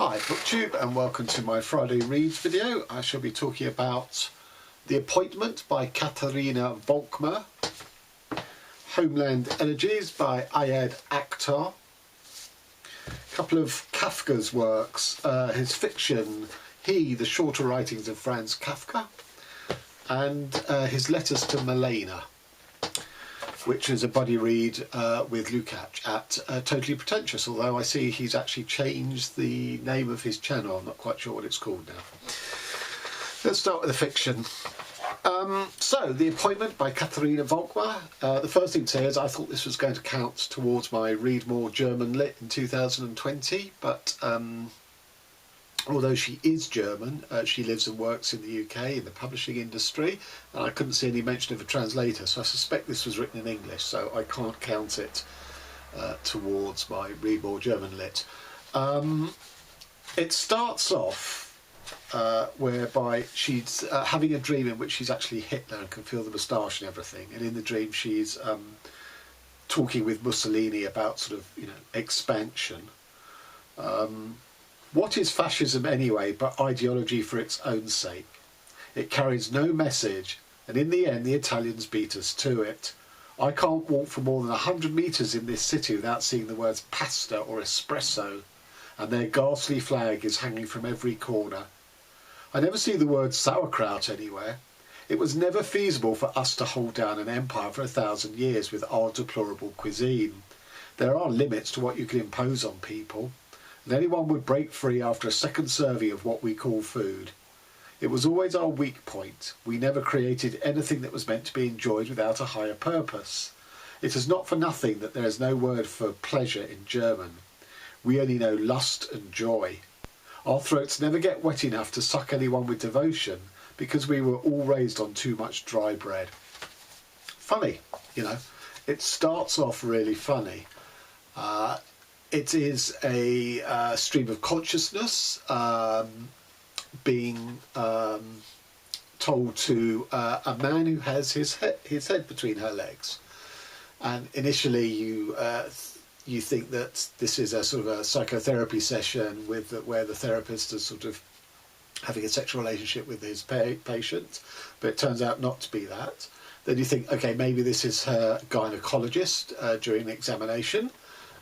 Hi BookTube and welcome to my Friday Reads video. I shall be talking about The Appointment by Katharina Volckmer, Homeland Elegies by Akhtar, a couple of Kafka's works, his fiction, the shorter writings of Franz Kafka, and his letters to Melina, which is a buddy read with Lukács at Totally Pretentious, although I see he's actually changed the name of his channel. I'm not quite sure what it's called now. Let's start with the fiction. So, The Appointment by Katharina Volckmer. The first thing to say is I thought this was going to count towards my Read More German Lit in 2020, but although she is German, she lives and works in the UK in the publishing industry, and I couldn't see any mention of a translator, so I suspect this was written in English, so I can't count it towards my Read More German Lit. It starts off whereby she's having a dream in which she's actually Hitler and can feel the moustache and everything, and in the dream she's talking with Mussolini about sort of, expansion. What is fascism anyway but ideology for its own sake? It carries no message, and in the end the Italians beat us to it. I can't walk for more than 100 metres in this city without seeing the words pasta or espresso, and their ghastly flag is hanging from every corner. I never see the word sauerkraut anywhere. It was never feasible for us to hold down an empire for 1,000 years with our deplorable cuisine. There are limits to what you can impose on people, and anyone would break free after a second serving of what we call food. It was always our weak point. We never created anything that was meant to be enjoyed without a higher purpose. It is not for nothing that there is no word for pleasure in German. We only know lust and joy. Our throats never get wet enough to suck anyone with devotion because we were all raised on too much dry bread. Funny, it starts off really funny. It is a stream of consciousness being told to a man who has his head between her legs. And initially you think that this is a sort of a psychotherapy session where the therapist is sort of having a sexual relationship with his patient, but it turns out not to be that. Then you think, okay, maybe this is her gynecologist during an examination,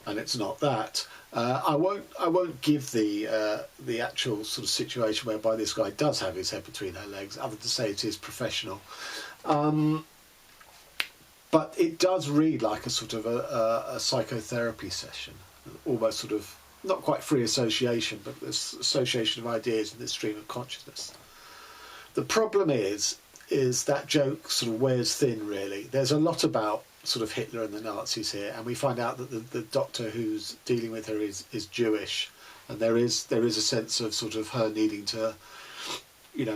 and it's not that. I won't give the actual sort of situation whereby this guy does have his head between her legs, other than to say it is professional. But it does read like a sort of a psychotherapy session, almost sort of, not quite free association, but this association of ideas in this stream of consciousness. The problem is that joke sort of wears thin, really. There's a lot about sort of Hitler and the Nazis here, and we find out that the doctor who's dealing with her is Jewish, and there is a sense of sort of her needing to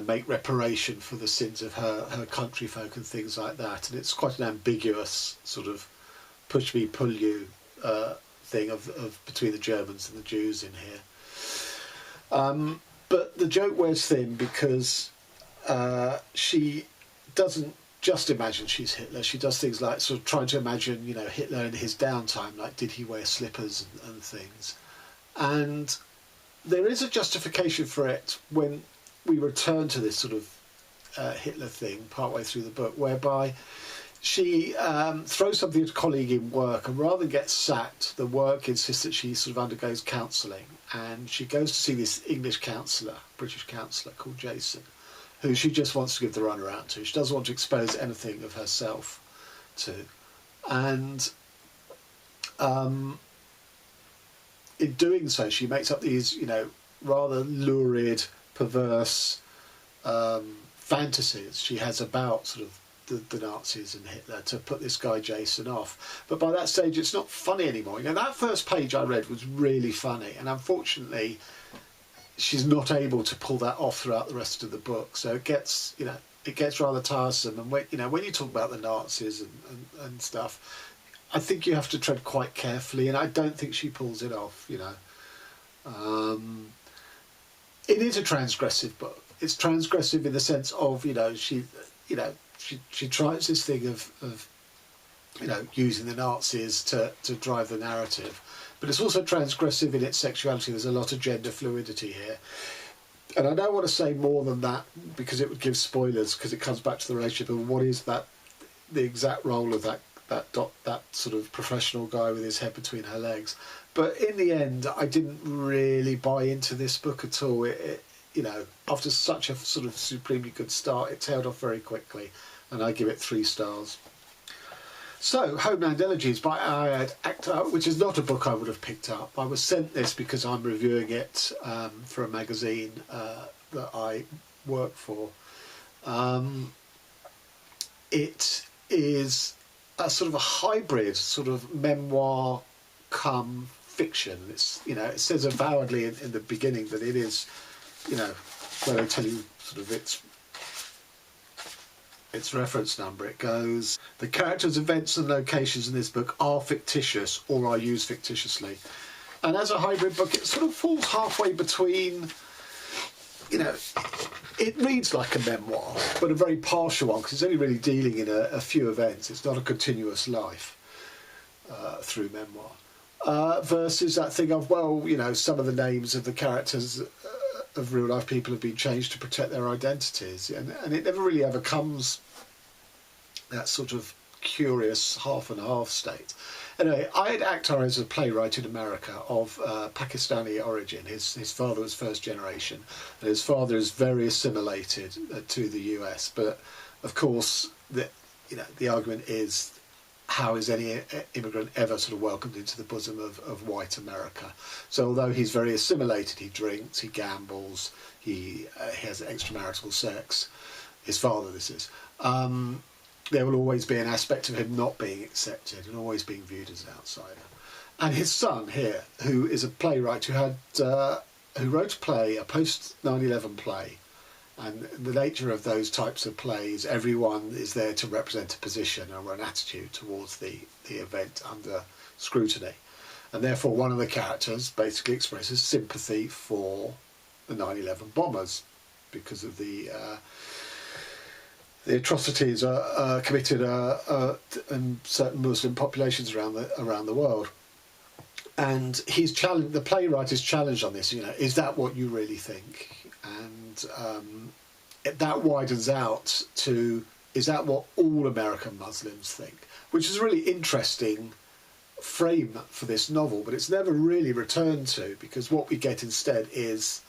make reparation for the sins of her country folk and things like that, and it's quite an ambiguous sort of push me pull you thing of between the Germans and the Jews in here. But the joke wears thin because she doesn't just imagine she's Hitler. She does things like sort of trying to imagine, Hitler in his downtime, like did he wear slippers and things. And there is a justification for it when we return to this sort of Hitler thing partway through the book, whereby she throws something at a colleague in work, and rather than get sacked, the work insists that she sort of undergoes counselling, and she goes to see this English counsellor, British counsellor called Jason, who she just wants to give the runaround to. She doesn't want to expose anything of herself to. And in doing so, she makes up these, rather lurid, perverse fantasies she has about sort of the Nazis and Hitler to put this guy Jason off. But by that stage, it's not funny anymore. That first page I read was really funny, and unfortunately, she's not able to pull that off throughout the rest of the book. So it gets, it gets rather tiresome. And when you talk about the Nazis and stuff, I think you have to tread quite carefully, and I don't think she pulls it off. It is a transgressive book. It's transgressive in the sense of, she tries this thing of using the Nazis to drive the narrative, but it's also transgressive in its sexuality. There's a lot of gender fluidity here. And I don't want to say more than that because it would give spoilers, because it comes back to the relationship and what is that, the exact role of that sort of professional guy with his head between her legs. But in the end, I didn't really buy into this book at all. You know, after such a sort of supremely good start, it tailed off very quickly, and I give it 3 stars. So, Homeland Elegies by Akhtar, which is not a book I would have picked up. I was sent this because I'm reviewing it for a magazine that I work for. It is a sort of a hybrid sort of memoir come fiction. It's, you know, it says avowedly in the beginning that it is, you know, where they tell you sort of its reference number. It goes, the characters, events and locations in this book are fictitious or are used fictitiously. And as a hybrid book, it sort of falls halfway between, you know, it reads like a memoir, but a very partial one, because it's only really dealing in a few events. It's not a continuous life through memoir. Versus that thing of, well, you know, some of the names of the characters of real life people have been changed to protect their identities, and it never really ever comes that sort of curious half and half state. Anyway, I had Akhtar as a playwright in America of Pakistani origin. His father was first generation, and his father is very assimilated to the US. But of course, the argument is, how is any immigrant ever sort of welcomed into the bosom of white America? So although he's very assimilated, he drinks, he gambles, he has extramarital sex. His father, this is. There will always be an aspect of him not being accepted and always being viewed as an outsider. And his son here, who is a playwright who wrote a play, a post 9/11 play, and the nature of those types of plays, everyone is there to represent a position or an attitude towards the event under scrutiny. And therefore one of the characters basically expresses sympathy for the 9/11 bombers because of the atrocities committed in certain Muslim populations around the world. And he's challenged, the playwright is challenged on this, you know, is that what you really think? And that widens out to, is that what all American Muslims think? Which is a really interesting frame for this novel, but it's never really returned to, because what we get instead is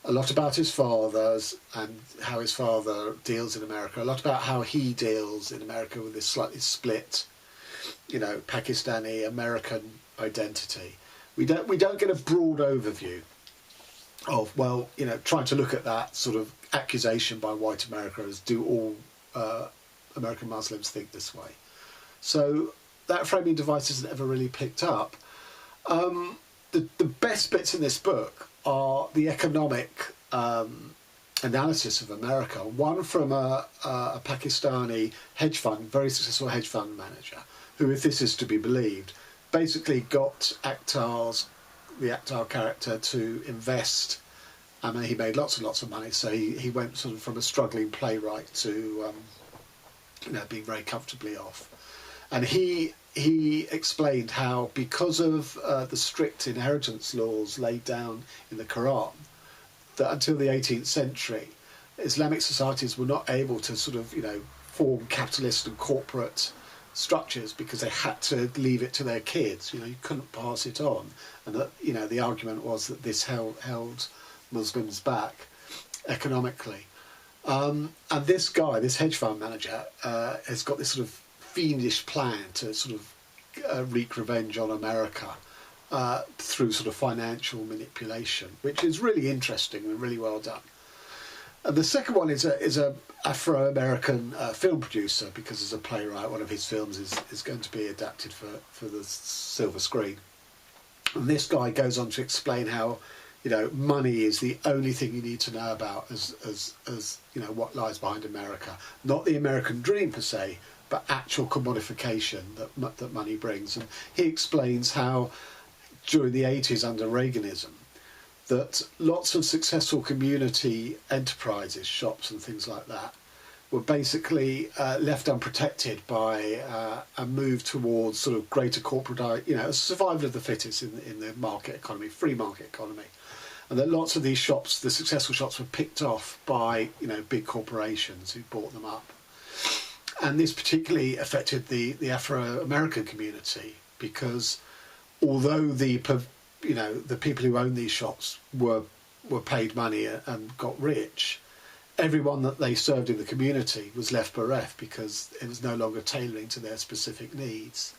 a lot about his father's and how his father deals in America, a lot about how he deals in America with this slightly split, you know, Pakistani American identity. We don't get a broad overview of, well, you know, trying to look at that sort of accusation by white America as, do all American Muslims think this way? So that framing device isn't ever really picked up. The best bits in this book are the economic analysis of America. One from a Pakistani hedge fund, very successful hedge fund manager, who, if this is to be believed, basically got the Akhtar character to invest. I mean, he made lots and lots of money, so he went sort of from a struggling playwright to you know, being very comfortably off. And he explained how, because of the strict inheritance laws laid down in the Quran, that until the 18th century, Islamic societies were not able to sort of, you know, form capitalist and corporate structures, because they had to leave it to their kids. You know, you couldn't pass it on, and that, you know, the argument was that this held Muslims back economically. And this guy, this hedge fund manager, has got this sort of fiendish plan to sort of wreak revenge on America through sort of financial manipulation, which is really interesting and really well done. And the second one is a Afro-American film producer, because as a playwright, one of his films is going to be adapted for the silver screen. And this guy goes on to explain how, you know, money is the only thing you need to know about as you know, what lies behind America. Not the American dream per se, but actual commodification that money brings. And he explains how during the 80s under Reaganism, that lots of successful community enterprises, shops and things like that, were basically left unprotected by a move towards sort of greater corporate, survival of the fittest in the market economy, free market economy. And that lots of these shops, the successful shops, were picked off by, big corporations who bought them up. And this particularly affected the Afro-American community, because although the people who owned these shops were paid money and got rich, everyone that they served in the community was left bereft because it was no longer tailoring to their specific needs.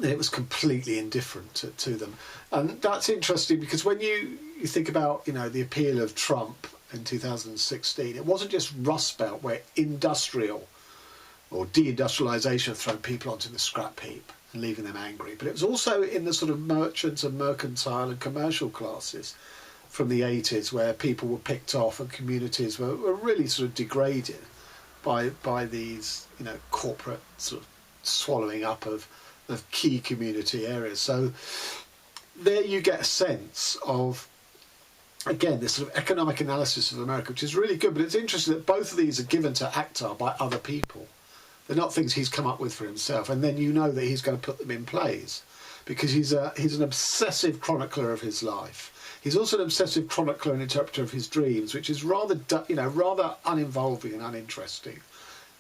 It was completely indifferent to them. And that's interesting because when you think about, the appeal of Trump in 2016, it wasn't just Rust Belt where industrial or deindustrialisation had thrown people onto the scrap heap and leaving them angry, but it was also in the sort of merchant and mercantile and commercial classes from the 80s where people were picked off and communities were really sort of degraded by these, corporate sort of swallowing up of key community areas. So there you get a sense of, again, this sort of economic analysis of America, which is really good, but it's interesting that both of these are given to Akhtar by other people. They're not things he's come up with for himself, and then you know that he's going to put them in plays, because he's an obsessive chronicler of his life. He's also an obsessive chronicler and interpreter of his dreams, which is rather uninvolving and uninteresting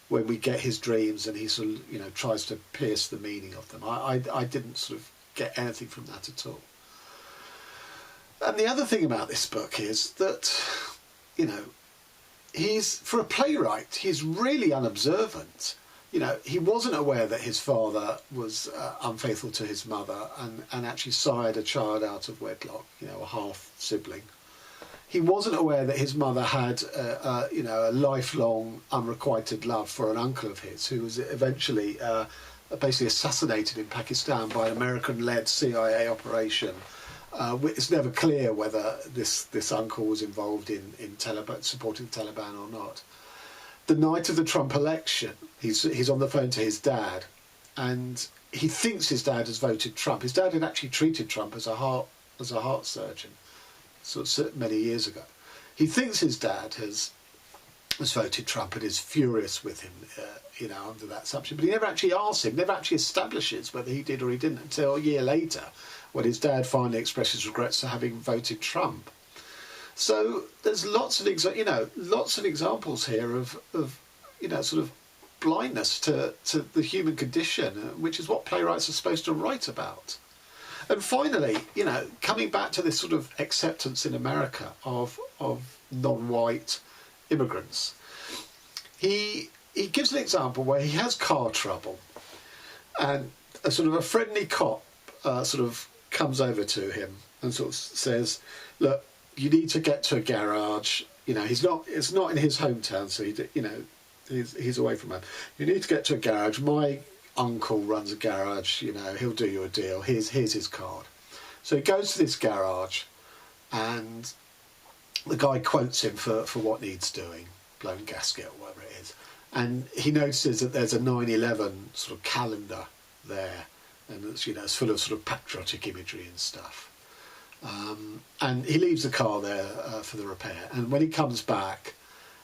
when we get his dreams and he sort of, tries to pierce the meaning of them. I didn't sort of get anything from that at all. And the other thing about this book is that, for a playwright, he's really unobservant. He wasn't aware that his father was unfaithful to his mother and actually sired a child out of wedlock, a half sibling. He wasn't aware that his mother had, a lifelong unrequited love for an uncle of his who was eventually basically assassinated in Pakistan by an American-led CIA operation. It's never clear whether this uncle was involved in Taliban, supporting the Taliban or not. The night of the Trump election, he's on the phone to his dad, and he thinks his dad has voted Trump. His dad had actually treated Trump as a heart surgeon, sort of many years ago. He thinks his dad has voted Trump and is furious with him, under that assumption. But he never actually asks him, never actually establishes whether he did or he didn't until a year later, when his dad finally expresses regrets for having voted Trump. So there's lots of examples here of sort of blindness to the human condition, which is what playwrights are supposed to write about. And finally, coming back to this sort of acceptance in America of non-white immigrants, he gives an example where he has car trouble, and a sort of a friendly cop sort of comes over to him and sort of says, "Look, you need to get to a garage. It's not in his hometown, so he's away from home. You need to get to a garage. My uncle runs a garage. He'll do you a deal. Here's his card." So he goes to this garage, and the guy quotes him for what needs doing, blown gasket or whatever it is, and he notices that there's a 9/11 sort of calendar there, and it's full of sort of patriotic imagery and stuff. And he leaves the car there for the repair, and when he comes back,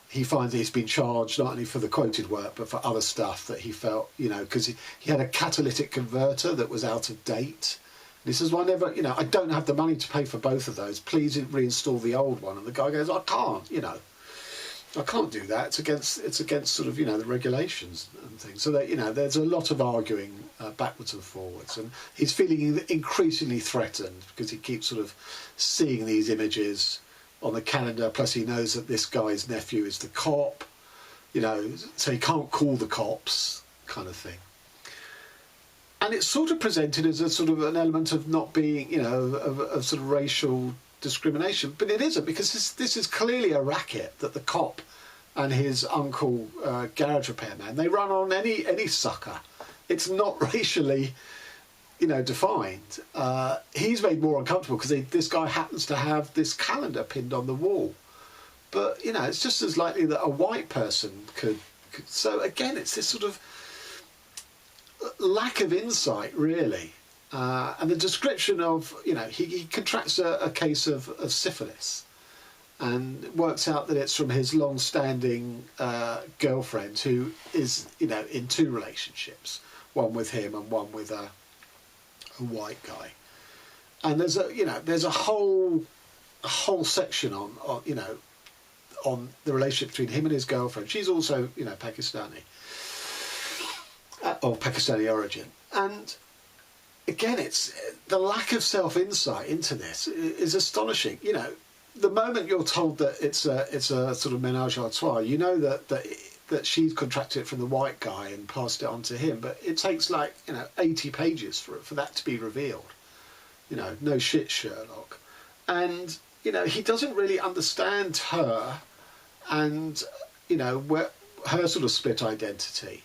he finds that he's been charged not only for the quoted work but for other stuff that he felt, because he had a catalytic converter that was out of date. And he says, "Well, I don't have the money to pay for both of those. Please reinstall the old one." And the guy goes, "I can't, I can't do that. It's against sort of, the regulations and things." So that, there's a lot of arguing backwards and forwards, and he's feeling increasingly threatened because he keeps sort of seeing these images on the calendar. Plus, he knows that this guy's nephew is the cop, so he can't call the cops, kind of thing. And it's sort of presented as a sort of an element of not being, of sort of racial discrimination, but it isn't, because this is clearly a racket that the cop and his uncle, garage repairman, they run on any sucker. It's not racially, defined. He's made more uncomfortable because this guy happens to have this calendar pinned on the wall, but it's just as likely that a white person could. So again, it's this sort of lack of insight, really. And the description of, he contracts a case of syphilis, and it works out that it's from his long-standing girlfriend, who is, you know, in two relationships, one with him and one with a white guy. And there's a whole section on you know, on the relationship between him and his girlfriend. She's also, you know, Pakistani, of Pakistani origin. And again, it's the lack of self-insight into this is astonishing. You know, the moment you're told that it's a sort of ménage à trois, you know that she's contracted it from the white guy and passed it on to him. But it takes, like, you know, 80 pages for that to be revealed. You know, no shit, Sherlock. And, you know, he doesn't really understand her and, you know, her sort of split identity.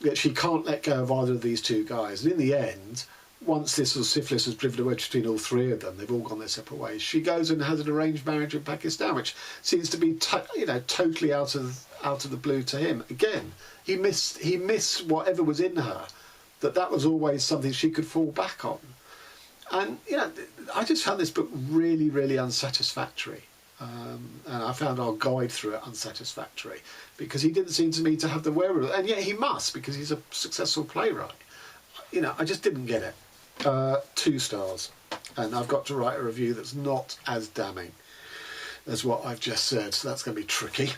That she can't let go of either of these two guys. And in the end, once this sort of syphilis has driven a wedge between all three of them, they've all gone their separate ways, she goes and has an arranged marriage in Pakistan, which seems to be, you know, totally out of the blue to him. Again, he missed whatever was in her, that was always something she could fall back on. And, you know, I just found this book really, really unsatisfactory. And I found our guide through it unsatisfactory, because he didn't seem to me to have the wherewithal, and yet he must, because he's a successful playwright. You know, I just didn't get it. 2 stars. And I've got to write a review that's not as damning as what I've just said, so that's going to be tricky.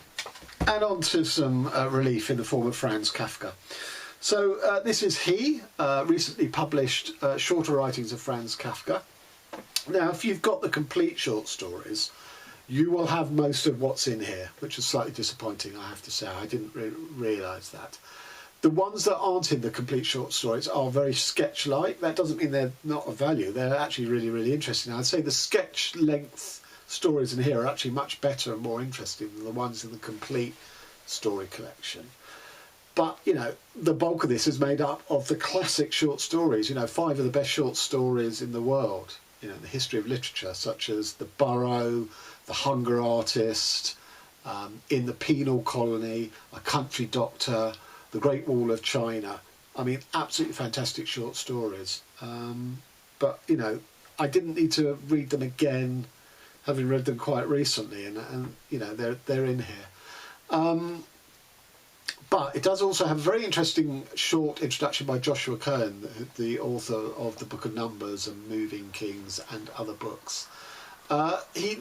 And on to some relief in the form of Franz Kafka. So this is recently published shorter writings of Franz Kafka. Now, if you've got the complete short stories, you will have most of what's in here, which is slightly disappointing, I have to say. I didn't realise that. The ones that aren't in the complete short stories are very sketch-like. That doesn't mean they're not of value. They're actually really, really interesting. I'd say the sketch-length stories in here are actually much better and more interesting than the ones in the complete story collection. But, you know, the bulk of this is made up of the classic short stories, you know, 5 of the best short stories in the world, you know, in the history of literature, such as The Burrow, The Hunger Artist, In the Penal Colony, A Country Doctor, The Great Wall of China. I mean, absolutely fantastic short stories. But, you know, I didn't need to read them again, having read them quite recently, and you know, they're in here. But it does also have a very interesting short introduction by Joshua Cohen, the author of The Book of Numbers and Moving Kings and other books. He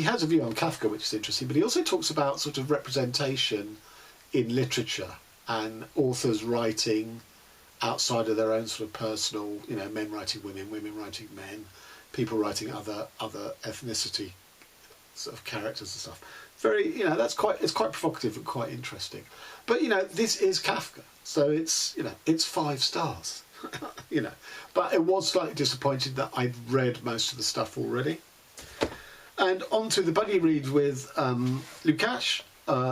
has a view on Kafka, which is interesting, but he also talks about sort of representation in literature and authors writing outside of their own sort of personal, you know, men writing women, women writing men, people writing other ethnicity sort of characters and stuff. Very, you know, it's quite provocative and quite interesting. But, you know, this is Kafka, so it's, you know, it's 5 stars, you know. But it was slightly disappointing that I'd read most of the stuff already. And on to the buddy read with Lukács.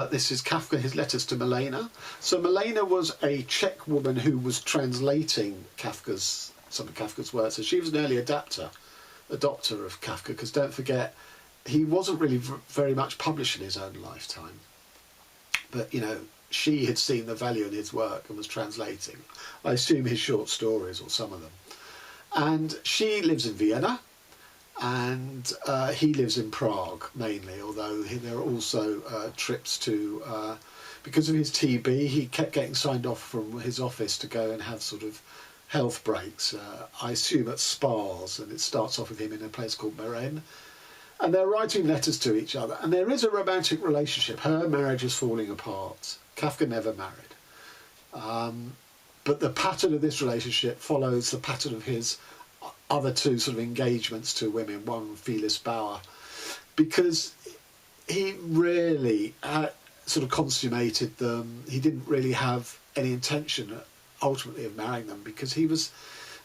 This is Kafka, his letters to Milena. So Milena was a Czech woman who was translating some of Kafka's works. So she was an early adopter of Kafka, because don't forget, he wasn't really very much published in his own lifetime. But, you know, she had seen the value in his work and was translating, I assume, his short stories or some of them. And she lives in Vienna, and he lives in Prague mainly, although there are also trips to, because of his TB, he kept getting signed off from his office to go and have sort of health breaks, I assume at spas, and it starts off with him in a place called Melina. And they're writing letters to each other, and there is a romantic relationship. Her marriage is falling apart. Kafka never married. But the pattern of this relationship follows the pattern of his other 2 sort of engagements to women, one Phyllis Bauer, because he really sort of consummated them. He didn't really have any intention ultimately of marrying them, because he was,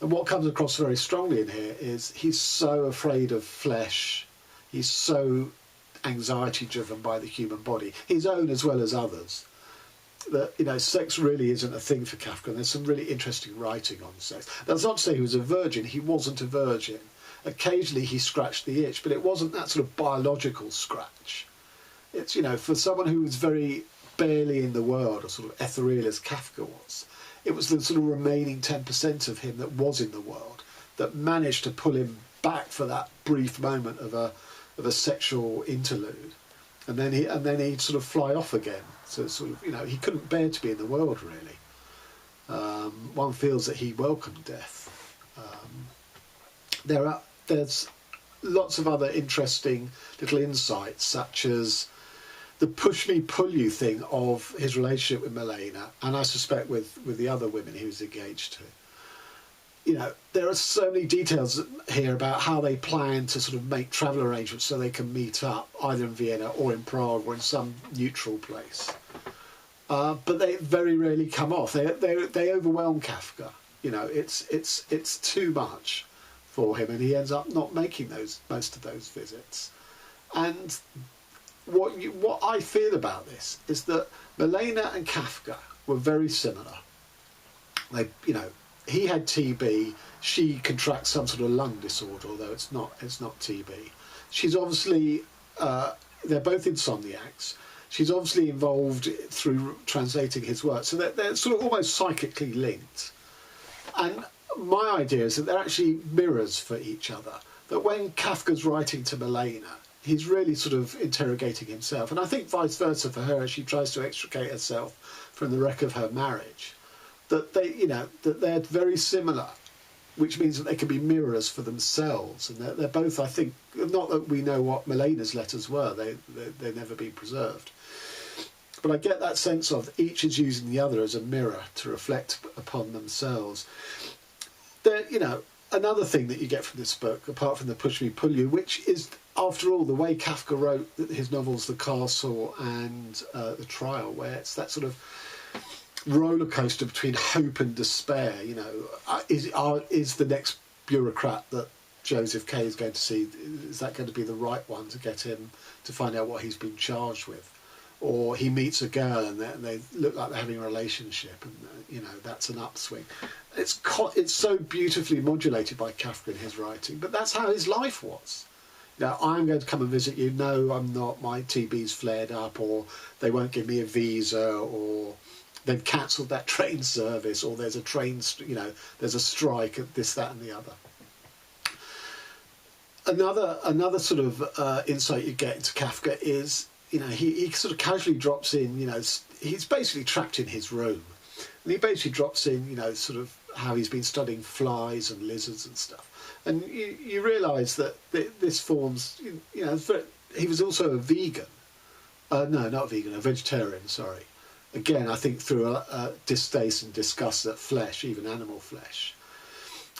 and what comes across very strongly in here is he's so afraid of flesh. He's so anxiety driven by the human body, his own as well as others, that, you know, sex really isn't a thing for Kafka. And there's some really interesting writing on sex. That's not to say he was a virgin. He wasn't a virgin. Occasionally he scratched the itch, but it wasn't that sort of biological scratch. It's, you know, for someone who was very barely in the world, or sort of ethereal as Kafka was, it was the sort of remaining 10% of him that was in the world that managed to pull him back for that brief moment of a of a sexual interlude, and then he'd sort of fly off again. So it's sort of, you know, he couldn't bear to be in the world really. One feels that he welcomed death. There's lots of other interesting little insights, such as the push me pull you thing of his relationship with Milena, and I suspect with the other women he was engaged to. You know, there are so many details here about how they plan to sort of make travel arrangements so they can meet up either in Vienna or in Prague or in some neutral place. But they very rarely come off. They overwhelm Kafka. You know, it's too much for him, and he ends up not making most of those visits. And what I feel about this is that Milena and Kafka were very similar. They, you know, he had TB. She contracts some sort of lung disorder, although it's not TB. She's obviously they're both insomniacs. She's obviously involved through translating his work, so they're sort of almost psychically linked. And my idea is that they're actually mirrors for each other. That when Kafka's writing to Milena, he's really sort of interrogating himself, and I think vice versa for her as she tries to extricate herself from the wreck of her marriage. That they're very similar, which means that they can be mirrors for themselves, and they're both, I think, not that we know what Milena's letters were, they've never been preserved, but I get that sense of each is using the other as a mirror to reflect upon themselves. You know, another thing that you get from this book, apart from the push me pull you, which is, after all, the way Kafka wrote his novels, The Castle and The Trial, where it's that sort of roller coaster between hope and despair. You know, is the next bureaucrat that Joseph K is going to see, is that going to be the right one to get him to find out what he's been charged with? Or he meets a girl and they look like they're having a relationship, and you know, that's an upswing. It's so beautifully modulated by Kafka in his writing, but that's how his life was. You know, I'm going to come and visit you. No, I'm not. My TB's flared up, or they won't give me a visa, or they've cancelled that train service, or there's a train, you know, there's a strike, this, that, and the other. Another sort of insight you get into Kafka is, you know, he sort of casually drops in, you know, he's basically trapped in his room, and he basically drops in, you know, sort of how he's been studying flies and lizards and stuff, and you realise that this forms, you know, he was also a vegan, no, not a vegan, a vegetarian, sorry. Again, I think through a distaste and disgust at flesh, even animal flesh.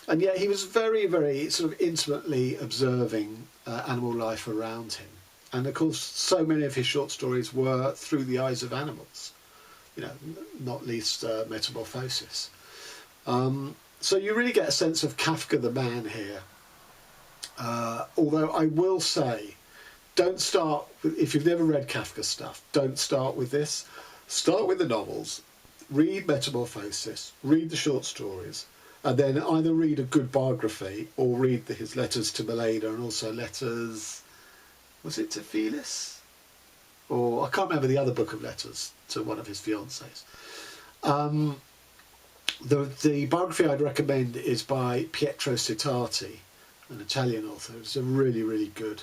And yet he was very, very sort of intimately observing animal life around him. And of course, so many of his short stories were through the eyes of animals, you know, not least Metamorphosis. So you really get a sense of Kafka the man here. Although I will say, don't start with, if you've never read Kafka stuff, don't start with this. Start with the novels, read Metamorphosis, read the short stories, and then either read a good biography or read his letters to Milena, and also letters, was it to Phyllis? Or I can't remember the other book of letters to one of his fiancées. The biography I'd recommend is by Pietro Citati, an Italian author. It's a really, really good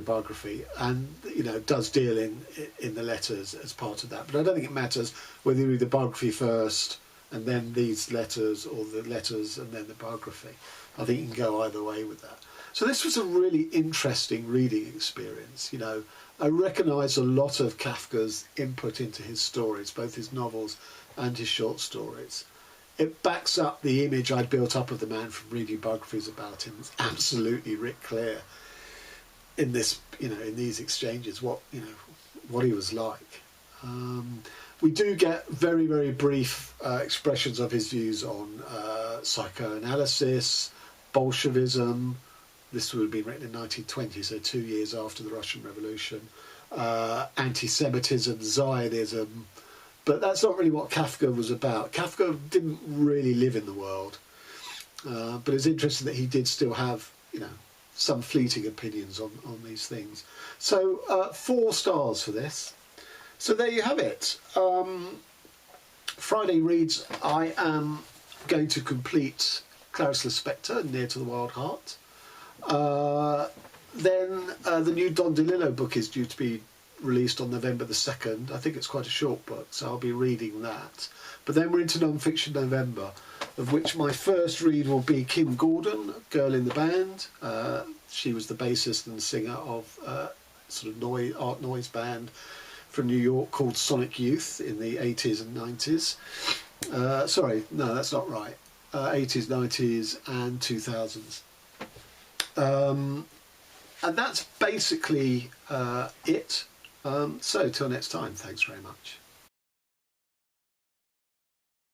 biography, and you know, does deal in the letters as part of that. But I don't think it matters whether you read the biography first and then these letters, or the letters and then the biography. I think you can go either way with that. So this was a really interesting reading experience. You know, I recognise a lot of Kafka's input into his stories, both his novels and his short stories. It backs up the image I'd built up of the man from reading biographies about him. It's absolutely writ clear in this, you know, in these exchanges, what he was like. We do get very, very brief expressions of his views on psychoanalysis, Bolshevism. This would have been written in 1920, so 2 years after the Russian Revolution. Anti-Semitism, Zionism, but that's not really what Kafka was about. Kafka didn't really live in the world, but it's interesting that he did still have, you know, some fleeting opinions on these things. So 4 stars for this. So there you have it. Friday reads, I am going to complete Clarice Lispector, Near to the Wild Heart. Then the new Don Delillo book is due to be released on November the 2nd. I think it's quite a short book, so I'll be reading that. But then we're into non-fiction November, of which my first read will be Kim Gordon, Girl in the Band. She was the bassist and singer of sort of art noise band from New York called Sonic Youth in the 80s and 90s. Sorry, no, that's not right. 80s, 90s and 2000s. And that's basically it. So till next time, thanks very much.